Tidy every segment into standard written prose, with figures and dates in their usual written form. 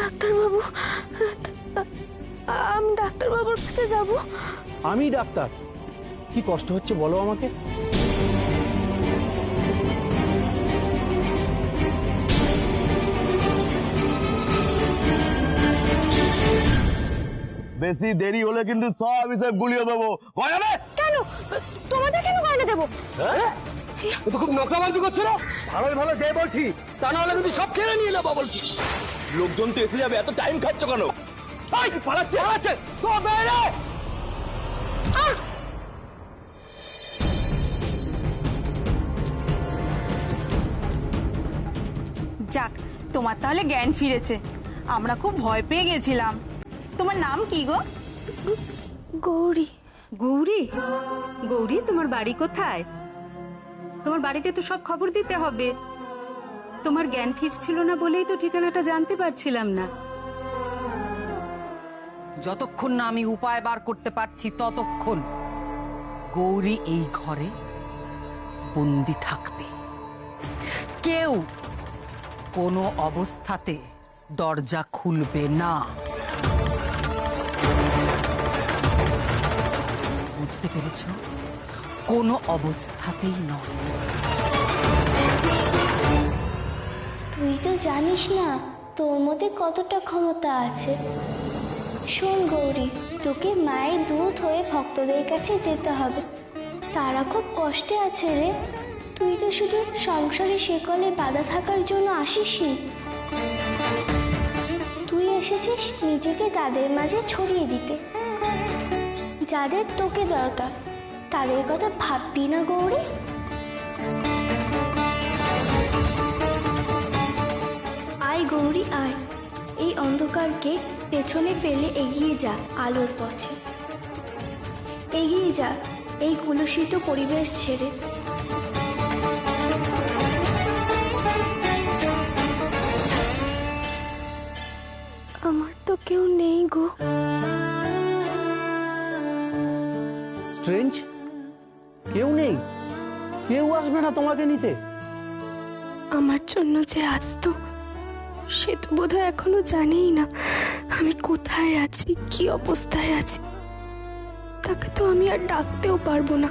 ডাক্তারবাবু, আমি ডাক্তারবাবুর কাছে যাব। আমি ডাক্তার? কি কষ্ট হচ্ছে বলো আমাকে। বেশি দেরি হলে কিন্তু সব হিসেব গুলিয়ে দেবো। কেন? তোমাদের কেন গয়না দেবো? তো খুব নকরাবাজি করছো না? ভালোই ভালো দে বলছি, তা না হলে কিন্তু সব কেড়ে নিয়ে নেবো বলছি। লোকজন তো এসে যাবে, এত টাইম খাচ্ছ কেন? পালাচ্ছে তো বেরে। যাক, তোমার তাহলে জ্ঞান ফিরেছে। আমরা খুব ভয় পেয়ে গেছিলাম। তোমার নাম কি গো? গৌরী। গৌরী? গৌরী, তোমার বাড়ি কোথায়? তোমার বাড়িতে তো সব খবর দিতে হবে। তোমার জ্ঞান ফিরছিল না বলেই তো ঠিকানাটা জানতে পারছিলাম না। যতক্ষণ না আমি উপায় বার করতে পারছি ততক্ষণ গৌরী এই ঘরে বন্দি থাকবে। কেউ কোনো অবস্থাতে দরজা খুলবে না, বুঝতে পেরেছ? কোনো অবস্থাতেই নয়। তুই তো জানিস না তোর মধ্যে কতটা ক্ষমতা আছে। শোন গৌরী, তোকে মায়ের দূত হয়ে ভক্তদের কাছে যেতে হবে। তারা খুব কষ্টে আছে রে। তুই তো শুধু সংসারে সেকলে বাধা থাকার জন্য আসিসনি, তুই এসেছিস নিজেকে তাদের মাঝে ছড়িয়ে দিতে। যাদের তোকে দরকার তাদের কথা ভাববি না গৌরী। আয় গৌরী আয়, এই অন্ধকারকে পেছনে ফেলে এগিয়ে যা আলোর পথে। এগিয়ে যা এই কলুষিত পরিবেশ ছেড়ে। আমার তো কেউ নেই গো। স্ট্রেঞ্জ, কেউ নেই? কেউ আসবে না তোমাকে নিতে? আমার জন্য যে আসতো সে তো বোধহয় এখনো জানেই না আমি কোথায় আছি, কি অবস্থায় আছি। তাকে তো আমি আর ডাকতেও পারবো না।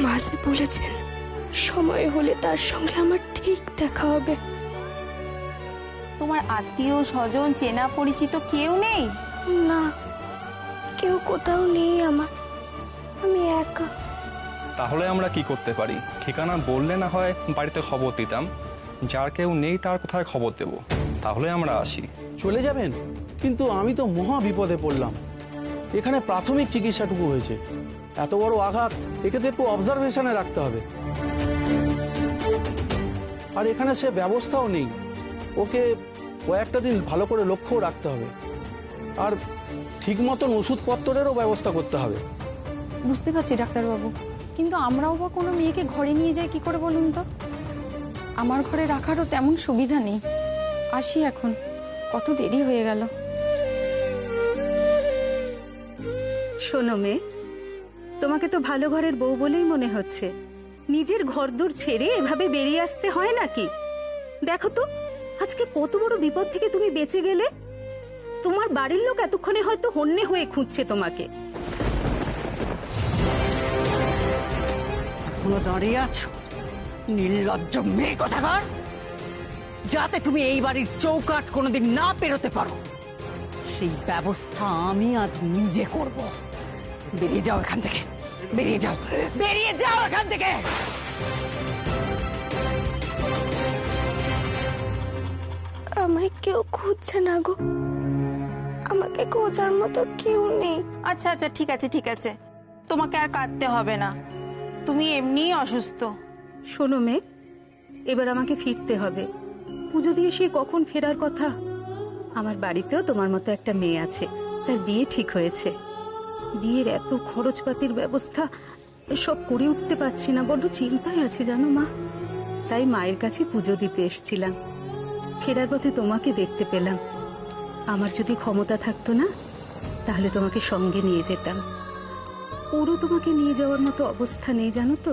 মা যে বলেছেন সময় হলে তার সঙ্গে আমার ঠিক দেখা হবে। তোমার আত্মীয় স্বজন চেনা পরিচিত কেউ নেই? না, কেউ কোথাও নেই আমার। আমি একা। তাহলে আমরা কি করতে পারি? ঠিকানা বললে না হয় বাড়িতে খবর দিতাম। যার কেউ নেই তার কোথায় খবর দেব? তাহলে আমরা আসি। চলে যাবেন? কিন্তু আমি তো মহা বিপদে পড়লাম। এখানে প্রাথমিক চিকিৎসাটুকু হয়েছে। এত বড় আঘাত, একে তো একটু অবজারভেশনে রাখতে হবে। আর এখানে সে ব্যবস্থাও নেই। ওকে কয়েকটা দিন ভালো করে লক্ষ্য রাখতে হবে। আর ঠিক মতন ওষুধপত্রেরও ব্যবস্থা করতে হবে। বুঝতে পারছি ডাক্তারবাবু, কিন্তু আমরাও বা কোনো মেয়েকে ঘরে নিয়ে যাই কি করে বলুন তো? আমার ঘরে রাখারও তেমন সুবিধা নেই। আসি এখন, কত দেরি হয়ে গেল। শোনো মেয়ে, তোমাকে তো ভালো ঘরের বউ বলেই মনে হচ্ছে। নিজের ঘরদোর ছেড়ে এভাবে বেরিয়ে আসতে হয় নাকি? দেখো তো আজকে কত বড় বিপদ থেকে তুমি বেঁচে গেলে। তোমার বাড়ির লোক এতক্ষণে হয়তো হন্যে হয়ে খুঁজছে তোমাকে। এখনো দাঁড়িয়ে আছো নির্লজ্জ মেয়ে কোথাকার! যাতে তুমি এই বাড়ির চৌকাঠ কোনোদিন না পেরোতে পারো সেই ব্যবস্থা আমি আজ নিজে করব। বেরিয়ে যাও এখান থেকে, বেরিয়ে যাও, বেরিয়ে যাও এখান থেকে। আমায় কেউ খুঁজছে না গো। আমাকে খোঁজার মতো কেউ নেই। আচ্ছা আচ্ছা, ঠিক আছে ঠিক আছে, তোমাকে আর কাঁদতে হবে না। তুমি এমনিই অসুস্থ। শোনো মেয়ে, এবার আমাকে ফিরতে হবে। পুজো দিয়ে সে কখন ফেরার কথা। আমার বাড়িতেও তোমার মতো একটা মেয়ে আছে, তার বিয়ে ঠিক হয়েছে। বিয়ের এত খরচপাতির ব্যবস্থা সব করে উঠতে পারছি না, বড্ড চিন্তায় আছে জানো মা। তাই মায়ের কাছে পুজো দিতে এসেছিলাম। ফেরার পথে তোমাকে দেখতে পেলাম। আমার যদি ক্ষমতা থাকতো না তাহলে তোমাকে সঙ্গে নিয়ে যেতাম। ওরও তোমাকে নিয়ে যাওয়ার মতো অবস্থা নেই জানো তো।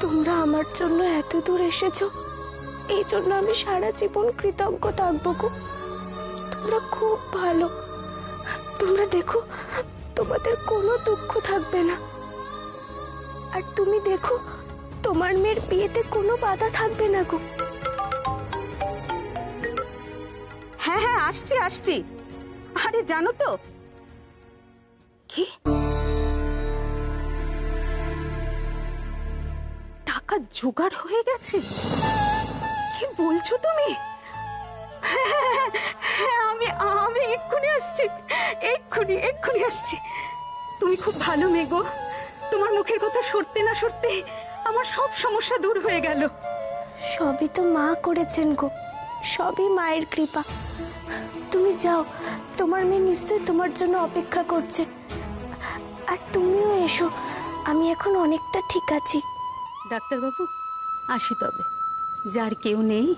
তোমরা আমার জন্য এত দূর এসেছো, এই জন্য আমি সারা জীবন কৃতজ্ঞ থাকবো গো। তোমরা খুব ভালো। তোমরা দেখো, তোমাদের কোনো দুঃখ থাকবে না। আর তুমি দেখো, তোমার মেয়ের বিয়েতে কোনো বাধা থাকবে না গো। হ্যাঁ হ্যাঁ, আসছি আসছি। আরে জানো তো কি, টাকা জোগাড় হয়ে গেছে? কি বলছো তুমি? হ্যাঁ, আমি আমি এক্ষুনি আসছি, এক্ষুনি আসছি। তুমি খুব ভালো মেয়ে গো, তোমার মুখের কথা সরতে না সরতে আমার সব সমস্যা দূর হয়ে গেল। সবই তো মা করেছেন গো, সবই মায়ের কৃপা। তুমি যাও, তোমার মেয়ে নিশ্চয়ই তোমার জন্য অপেক্ষা করছে। আর তুমিও এসো, আমি এখন অনেকটা ঠিক আছি। ডাক্তারবাবু, আসি তবে। যার কেউ নেই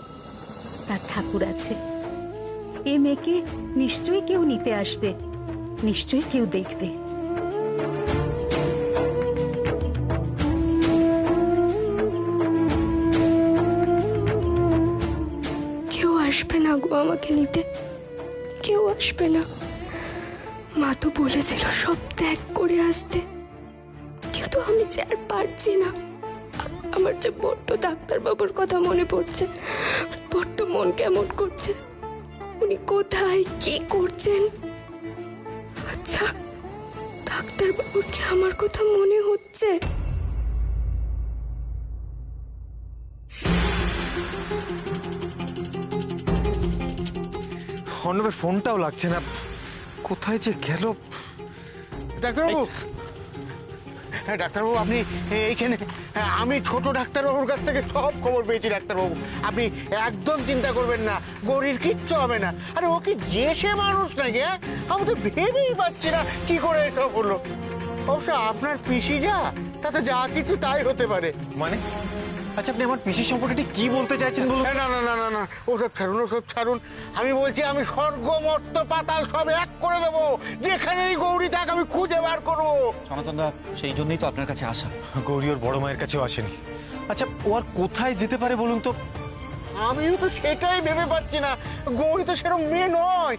তার ঠাকুর আছে। এ মেয়েকে নিশ্চয়ই কেউ নিতে আসবে, নিশ্চয়ই কেউ দেখবে। কেউ আসবে না গো আমাকে নিতে, কেউ আসবে না। মা তো বলেছিল সব ত্যাগ করে আসতে, কিন্তু আমি যে আর পারছি না। আমার যে বড্ড ডাক্তারবাবুর কথা মনে পড়ছে, বড্ড মন কেমন করছে। উনি কোথায়, কি করছেন? আচ্ছা, ডাক্তারবাবুর কি আমার কথা মনে হচ্ছে? অর্ণবের ফোনটাও লাগছে না, কোথায় যে গেল? ডাক্তারবাবু, হ্যাঁ ডাক্তারবাবু, আপনি এইখানে? আমি ছোট ডাক্তারবাবুর কাছ থেকে সব খবর পেয়েছি ডাক্তারবাবু। আপনি একদম চিন্তা করবেন না, গৌরীর কিচ্ছু হবে না। আরে ও কি যে সে মানুষ নাকি? আমি তো ভেবেই পাচ্ছি না কি করে এসব হলো। অবশ্য আপনার পিসি যা, তাতে যা কিছু তাই হতে পারে। মানে আচ্ছা, আপনি আমার পিসির সম্পর্কে ঠিক কি বলতে চাইছেন বলুন? না না না না না, ওসব ছাড়ুন, ওসব ছাড়ুন। আমি বলছি, আমি স্বর্গ মর্ত পাতাল সব এক করে দেবো। যেখানেই গৌরী থাক আমি খুঁজে বার করবো। সনাতন দা, সেই জন্যই তো আপনার কাছে আসা। গৌরী ওর বড় মায়ের কাছেও আসেনি। আচ্ছা, ও আর কোথায় যেতে পারে বলুন তো? আমিও তো সেটাই ভেবে পাচ্ছি না। গৌরী তো সেরকম মেয়ে নয়।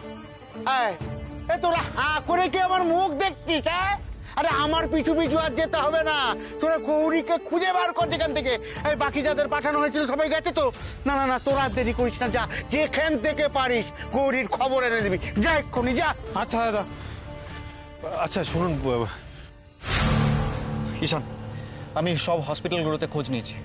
তোরা হাঁ করে কি আমার মুখ দেখছিস? হ্যাঁ, আরে আমার পিছু পিছু আর যেতে হবে না। তোরা গৌরীকে খুঁজে বার কর যেখান থেকে। বাকি যাদের পাঠানো হয়েছিল সবাই গেছে তো? না না না, তোরা আর দেরি করিস না, যা যেখান থেকে পারিস গৌরীর খবর এনে দিবি। যা এক্ষুনি যা। আচ্ছা দাদা, আচ্ছা শুনুন ঈশান, আমি সব হসপিটালগুলোতে খোঁজ নিয়েছি,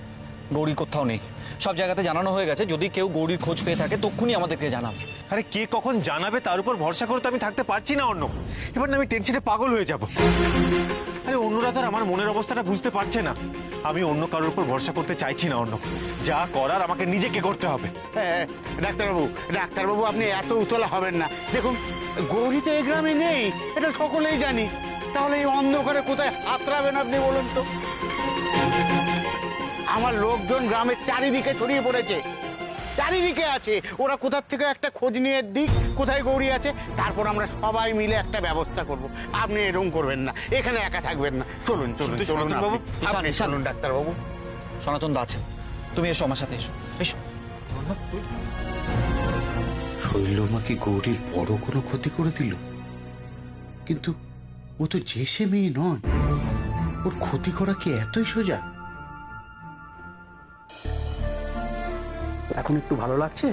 গৌরী কোথাও নেই। সব জায়গাতে জানানো হয়ে গেছে, যদি কেউ গৌরীর খোঁজ পেয়ে থাকে তক্ষুনি আমাদেরকে জানাবে। আরে কে কখন জানাবে তার উপর ভরসা করে তো আমি থাকতে পারছি না অন্য। এবার না আমি টেনশনে পাগল হয়ে যাব। আরে অন্যরা তো আমার মনের অবস্থাটা বুঝতে পারছে না। আমি অন্য কারোর উপর ভরসা করতে চাইছি না অন্য। যা করার আমাকে নিজেকে করতে হবে। ডাক্তারবাবু, ডাক্তারবাবু, আপনি এত উতলা হবেন না। দেখুন, গৌরী তো এই গ্রামে নেই, এটা সকলেই জানি। তাহলে এই অন্ধকারে কোথায় হাতড়াবেন আপনি বলুন তো? আমার লোকজন গ্রামের চারিদিকে ছড়িয়ে পড়েছে, চারিদিকে আছে। ওরা কোথার থেকে একটা খোঁজ নিয়ে দিক কোথায় গৌরী আছে, তারপর আমরা সবাই মিলে একটা ব্যবস্থা করব। আপনি এরকম করবেন না, এখানে একা থাকবেন না। চলুন চলুন চলুন বাবু, আপনি চলুন ডাক্তারবাবু। সনাতন দা আছেন, তুমি এসো আমার সাথে, এসো এসো। শৈলমা কি গৌরীর বড় কোনো ক্ষতি করে দিল? কিন্তু ও তো যে সে মেয়ে নয়, ওর ক্ষতি করা কি এতই সোজা? এখন একটু ভালো লাগছে?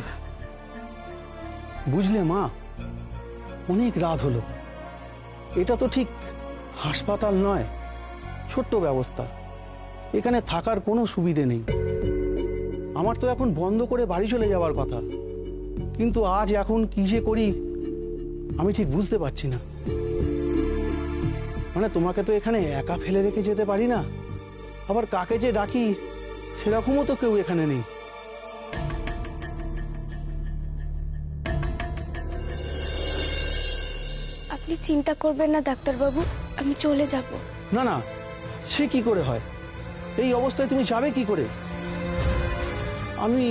বুঝলে মা, অনেক রাত হলো। এটা তো ঠিক হাসপাতাল নয়, ছোট্ট ব্যবস্থা। এখানে থাকার কোনো সুবিধে নেই। আমার তো এখন বন্ধ করে বাড়ি চলে যাওয়ার কথা, কিন্তু আজ এখন কি যে করি আমি ঠিক বুঝতে পারছি না। মানে তোমাকে তো এখানে একা ফেলে রেখে যেতে পারি না, আবার কাকে যে ডাকি সেরকমও তো কেউ এখানে নেই। আপনি চিন্তা করবেন না ডাক্তারবাবু, আমি চলে যাব। না না, সে কি করে হয়? এই অবস্থায় তুমি যাবে কি করে? আমি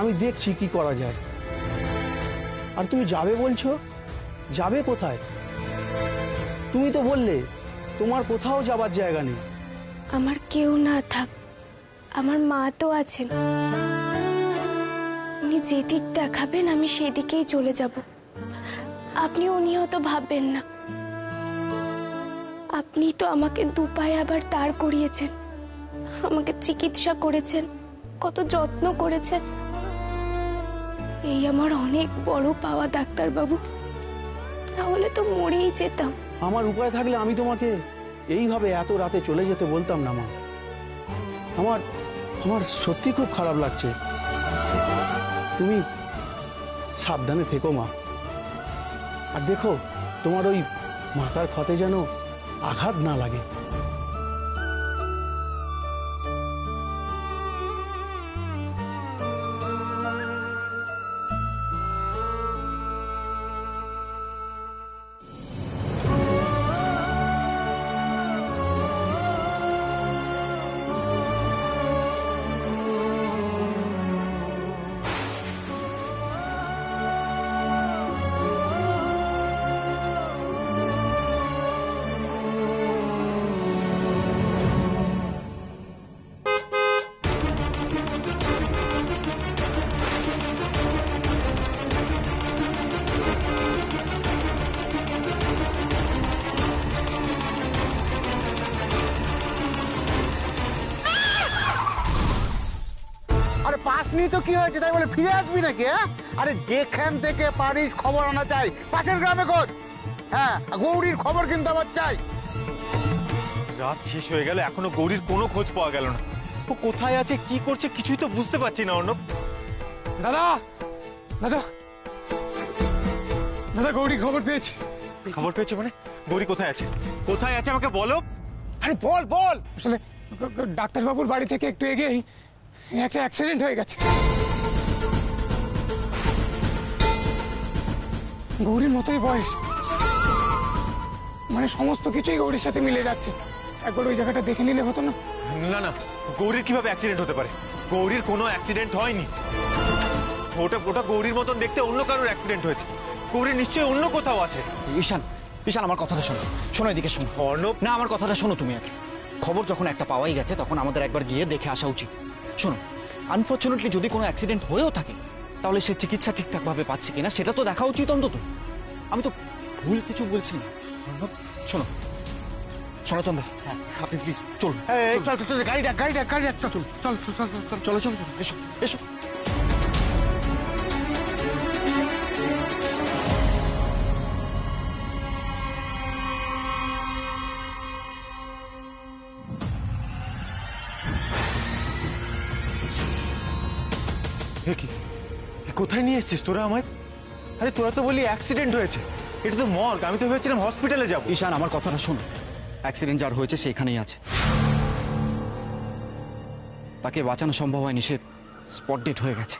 আমি দেখছি কি করা যায়। আর তুমি যাবে বলছো, যাবে কোথায়? তুমি তো বললে তোমার কোথাও যাবার জায়গা নেই। আমার কেউ না থাক, আমার মা তো আছেন। উনি যেদিক দেখাবেন আমি সেদিকেই চলে যাব। আপনিও নিহত ভাববেন না। আপনি তো আমাকে দুপায়ে আবার দাঁড় করিয়েছেন, আমাকে চিকিৎসা করেছেন, কত যত্ন করেছেন। এই আমার অনেক বড় পাওয়া ডাক্তারবাবু, তাহলে তো মরেই যেতাম। আমার উপায় থাকলে আমি তোমাকে এইভাবে এত রাতে চলে যেতে বলতাম না মা। আমার আমার সত্যি খুব খারাপ লাগছে। তুমি সাবধানে থেকো মা। আর দেখো তোমার ওই মাথার ক্ষতে যেন আঘাত না লাগে। আরে পাসনি তো কি হয়েছে তাই বলে ফিরে আসবি নাকি? হ্যাঁ, আরে যেখান থেকে পারিস খবর আনা চাই। পাশের গ্রামে খোঁজ। হ্যাঁ, গৌরীর খবর কিন্তু আমার চাই। রাত শেষ হয়ে গেল, এখনো গৌরীর কোনো খোঁজ পাওয়া গেল না। ও কোথায় আছে, কি করছে, কিছুই তো বুঝতে পারছি না অর্ণব। দাদা দাদা দাদা গৌরী খবর পেয়েছি। খবর পেয়েছো মানে? গৌরী কোথায় আছে? কোথায় আছে আমাকে বলো। আরে বল বল। আসলে ডাক্তারবাবুর বাড়ি থেকে একটু এগিয়েই একটা অ্যাক্সিডেন্ট হয়ে গেছে। গৌরীর মতোই বয়স, মানে সমস্ত কিছুই গৌরীর সাথে মিলে যাচ্ছে। একবার ওই জায়গাটা দেখে নিলে হতো না? না না, গৌরীর কিভাবে অ্যাক্সিডেন্ট হতে পারে? গৌরীর কোনো অ্যাক্সিডেন্ট হয়নি। ওটা ওটা গৌরীর মতন দেখতে অন্য কারোর অ্যাক্সিডেন্ট হয়েছে। গৌরী নিশ্চয়ই অন্য কোথাও আছে। ঈশান, ঈশান আমার কথাটা শোনো, শোনো এদিকে শোনো। অর্ণব না, আমার কথাটা শোনো তুমি আগে। খবর যখন একটা পাওয়াই গেছে তখন আমাদের একবার গিয়ে দেখে আসা উচিত। শোনো, আনফর্চুনেটলি যদি কোনো অ্যাক্সিডেন্ট হয়েও থাকে তাহলে সে চিকিৎসা ঠিকঠাকভাবে পাচ্ছে কিনা সেটা তো দেখা উচিত অন্তত। আমি তো ভুল কিছু বলছি না। শোনো সনাতন দা, আপনি প্লিজ চলুন। চল চল চল, গাড়ি ডাক গাড়ি ডাক গাড়ি ডাক, চল চল চল চল চল চল। চলো চলো চলো, এসো এসো। কি কোথায় নিয়ে এসছিস তোরা আমায়? আরে তোরা তো বললি অ্যাক্সিডেন্ট হয়েছে, এটা তো মর্গ। আমি তো ভেবেছিলাম হসপিটালে যাব। ঈশান আমার কথাটা শোনো, অ্যাক্সিডেন্ট যার হয়েছে সেখানেই আছে। তাকে বাঁচানো সম্ভব হয়নি, সে স্পট ডেট হয়ে গেছে।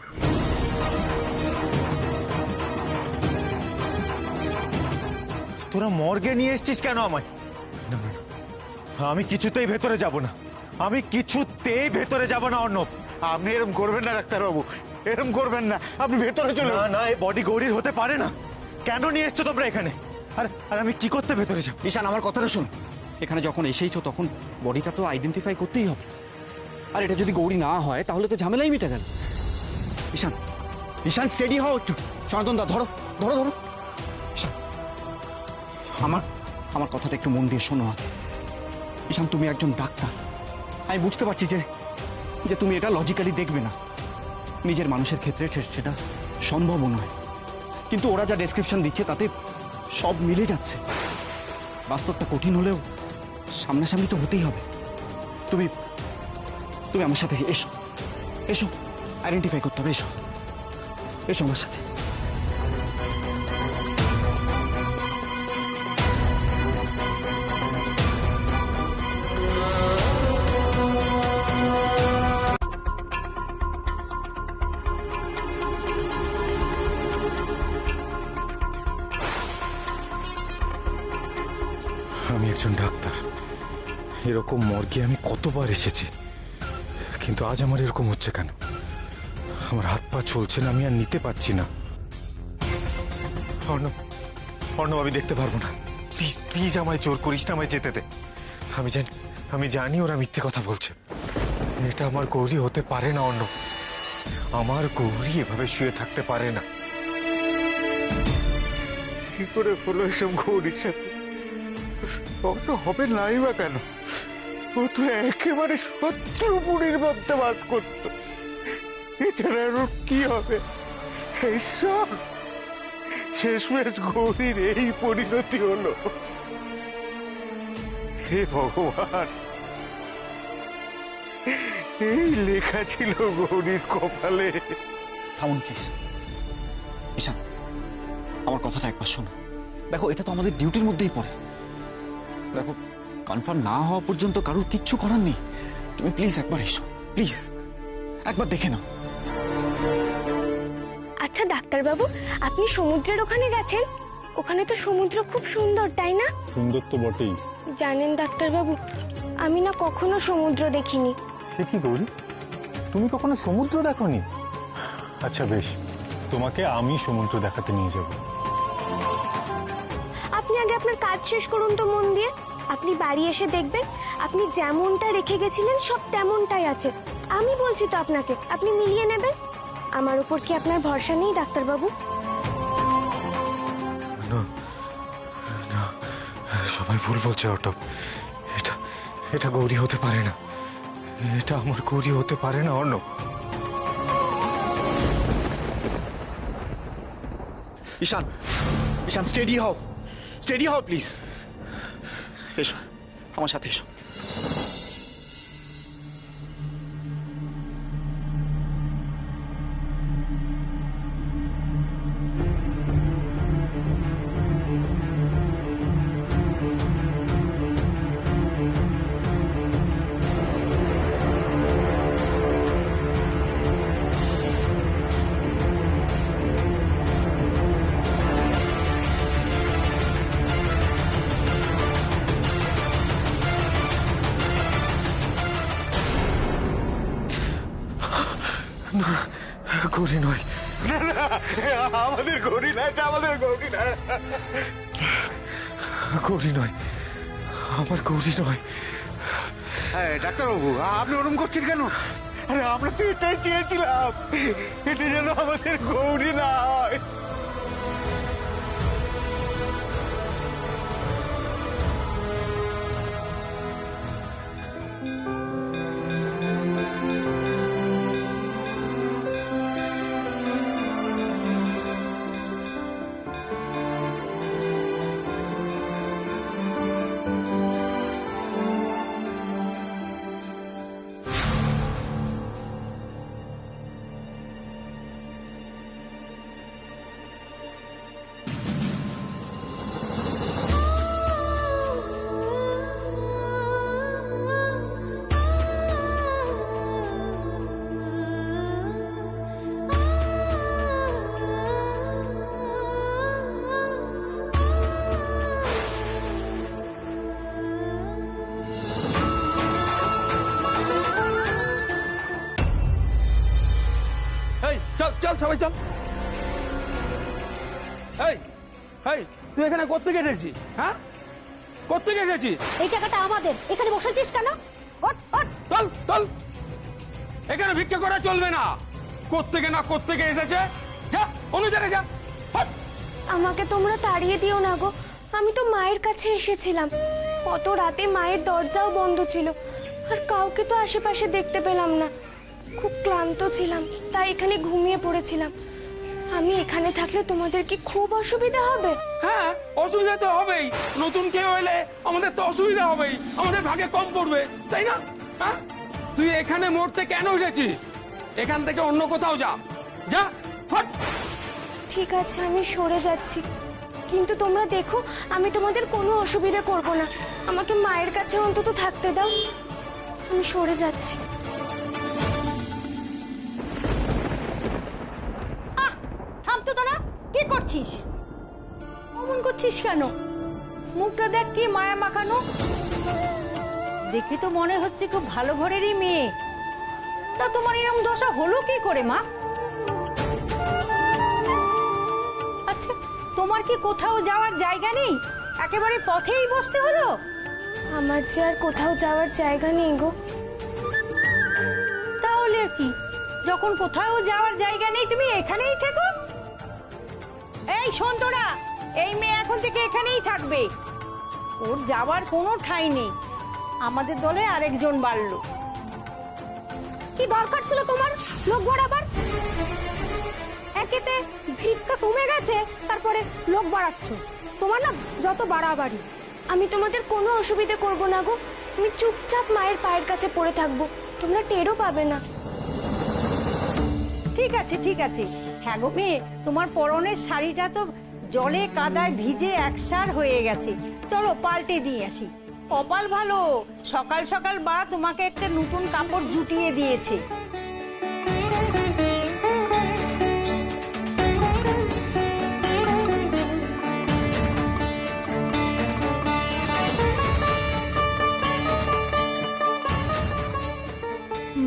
তোরা মর্গে নিয়ে এসছিস কেন আমায়? না না, আমি কিছুতেই ভেতরে যাব না, আমি কিছুতেই ভেতরে যাব না অর্ণব। আপনি এরকম করবেন না ডাক্তারবাবু, এরকম করবেন না। আপনি ভেতরে চলুন। না না, এই বডি গৌরীর হতে পারে না। কেন নিয়ে এসছো তোমরা এখানে? আর আর আমি কি করতে ভেতরে যাব? ঈশান আমার কথাটা শোনো, এখানে যখন এসেইছো তখন বডিটা তো আইডেন্টিফাই করতেই হবে। আর এটা যদি গৌরী না হয় তাহলে তো ঝামেলাই মিটে গেল। ঈশান, ঈশান স্টেডি হও একটু। সনাতন দা ধরো ধরো ধরো। ঈশান আমার আমার কথাটা একটু মন দিয়ে শোনো। ঈশান তুমি একজন ডাক্তার, আমি বুঝতে পারছি যে যে তুমি এটা লজিক্যালি দেখবে না। নিজের মানুষের ক্ষেত্রে সেটা সম্ভবও নয়, কিন্তু ওরা যা ডেসক্রিপশন দিচ্ছে তাতে সব মিলে যাচ্ছে। বাস্তবটা কঠিন হলেও সামনাসামনি তো হতেই হবে। তুমি তুমি আমার সাথে এসো, এসো আইডেন্টিফাই করতে হবে। এসো এসো আমার সাথে। আমি একজন ডাক্তার, এরকম মর্গে আমি কতবার এসেছি, কিন্তু আজ আমার এরকম হচ্ছে কেন? আমার হাত পা চলছে না, আমি আর নিতে পারছি না। অর্ণব, অর্ণব আমি দেখতে পারবো না, প্লিজ প্লিজ আমায় জোর করিস না, আমায় যেতে দে। আমি জানি ওরা মিথ্যে কথা বলছে। এটা আমার গৌরী হতে পারে না অর্ণব, আমার গৌরী এভাবে শুয়ে থাকতে পারে না। করে হলো এসব গৌরীর সাথে? অবশ্য হবে নাই বা কেন, ও তো একেবারে শত্রু বুড়ির মধ্যে বাস করত। এছাড়া আর ওর কি হবে? ঈশ্বর, শেষমেশ গৌরীর এই পরিণতি হলো। হে ভগবান, এই লেখা ছিল গৌরীর কপালে। থামুন প্লিজ। ঈশান, আমার কথাটা একবার শোনো। দেখো, এটা তো আমাদের ডিউটির মধ্যেই পড়ে। দেখো, কনফার্ম না হওয়া পর্যন্ত কারোর কিচ্ছু করার নেই। তুমি প্লিজ একবার এসো, প্লিজ একবার দেখে নাও। আচ্ছা ডাক্তারবাবু, আপনি সমুদ্রের ওখানে গেছেন? ওখানে তো সমুদ্র খুব সুন্দর, তাই না? সুন্দর তো বটেই। জানেন ডাক্তারবাবু, আমি না কখনো সমুদ্র দেখিনি। সে কি গৌরী, তুমি কখনো সমুদ্র দেখোনি? আচ্ছা বেশ, তোমাকে আমি সমুদ্র দেখাতে নিয়ে যাব। আপনি আগে আপনার কাজ শেষ করুন তো মন দিয়ে। আপনি বাড়ি এসে দেখবেন আপনি যেমনটা রেখে গেছিলেন সব তেমনটাই আছে। আমি বলছি তো আপনাকে, আপনি মিলিয়ে নেবেন। আমার উপর কি আপনার ভরসা নেই ডাক্তারবাবু? সবাই ভুল বলছে অর্ণব। এটা গৌরী হতে পারে না। এটা আমার গৌরী হতে পারে না অর্ণব। ঈশান, ঈশান স্টেডি হও, স্টেডি হও প্লিজ। এসো আমার সাথে, এসো। গৌরী নয়, না না, আমাদের গৌরী না, এটা আমাদের গৌরী না। গৌরী নয়, আমার গৌরী নয়। ডাক্তারবাবু, আপনি ওরম করছেন কেন? আরে আমরা তো এটাই চেয়েছিলাম, এটা যেন আমাদের গৌরী না হয়। চল চল সবাই চল। এই এই তুই এখানে কোত্থেকে এসেছিস? হ্যাঁ, কোত্থেকে এসেছিস? এই টাকাটা আমাদের, এখানে বসেছিস কেন? চল চল, এখানে ভিক্ষা করা চলবে না। কোত্থেকে এসেছে, যা অন্য জায়গায় যা। আমাকে তোমরা তাড়িয়ে দিও না গো, আমি তো মায়ের কাছে এসেছিলাম। কত রাতে মায়ের দরজাও বন্ধ ছিল, আর কাউকে তো আশেপাশে দেখতে পেলাম না। খুব ক্লান্ত ছিলাম, তাই এখানে ঘুমিয়ে পড়েছিলাম। আমি এখানে থাকলে তোমাদের কি খুব অসুবিধা হবে? হ্যাঁ, অসুবিধা তো হবেই। নতুন কেউ এলে আমাদের তো অসুবিধা হবেই, আমাদের ভাগে কম পড়বে, তাই না? হ্যাঁ, তুই এখানে মরতে কেন এসেছিস? এখান থেকে অন্য কোথাও যা, যা হট। ঠিক আছে, আমি সরে যাচ্ছি, কিন্তু তোমরা দেখো আমি তোমাদের কোনো অসুবিধা করব না। আমাকে মায়ের কাছে অন্তত থাকতে দাও, আমি সরে যাচ্ছি। থাম তো তোরা, কি করছিস? অমন করছিস কেন? মুখটা দেখ কি মায়া মাখানো। দেখে তো মনে হচ্ছে খুব ভালো ঘরেরই মেয়ে। তা তোমার এরকম দশা হলো কি করে মা? আচ্ছা, তোমার কি কোথাও যাওয়ার জায়গা নেই? একেবারে পথেই বসতে হলো? আমার যে আর কোথাও যাওয়ার জায়গা নেই গো। তাহলে কি, যখন কোথাও যাওয়ার জায়গা নেই তুমি এখানেই থেকো? এই শোন তোরা, এই মেয়ে এখন থেকে এখানেই থাকবে, ওর যাবার কোনো ঠাঁই নেই। আমাদের দলে আরেকজন বাড়লো। কি দরকার ছিল তোমার লোক বাড়াবার? একেতে ভিক্ষা কমে গেছে, তারপরে লোক বাড়াচ্ছ। তোমার না যত বাড়াবাড়ি। আমি তোমাদের কোনো অসুবিধা করব না গো, আমি চুপচাপ মায়ের পায়ের কাছে পড়ে থাকবো, তোমরা টেরও পাবে না। ঠিক আছে ঠিক আছে। হ্যাঁ গো মেয়ে, তোমার পরনের শাড়িটা তো জলে কাদায় ভিজে একসার হয়ে গেছে, চলো পাল্টে দিয়ে আসি। কপাল ভালো, সকাল সকাল বা তোমাকে একটা নতুন কাপড় জুটিয়ে দিয়েছে।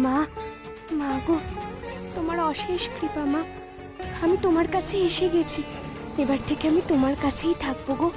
মা, মা গো, তোমার অশেষ কৃপা মা, আমি তোমার কাছে এসে গেছি। এবার থেকে আমি তোমার কাছেই থাকবো গো।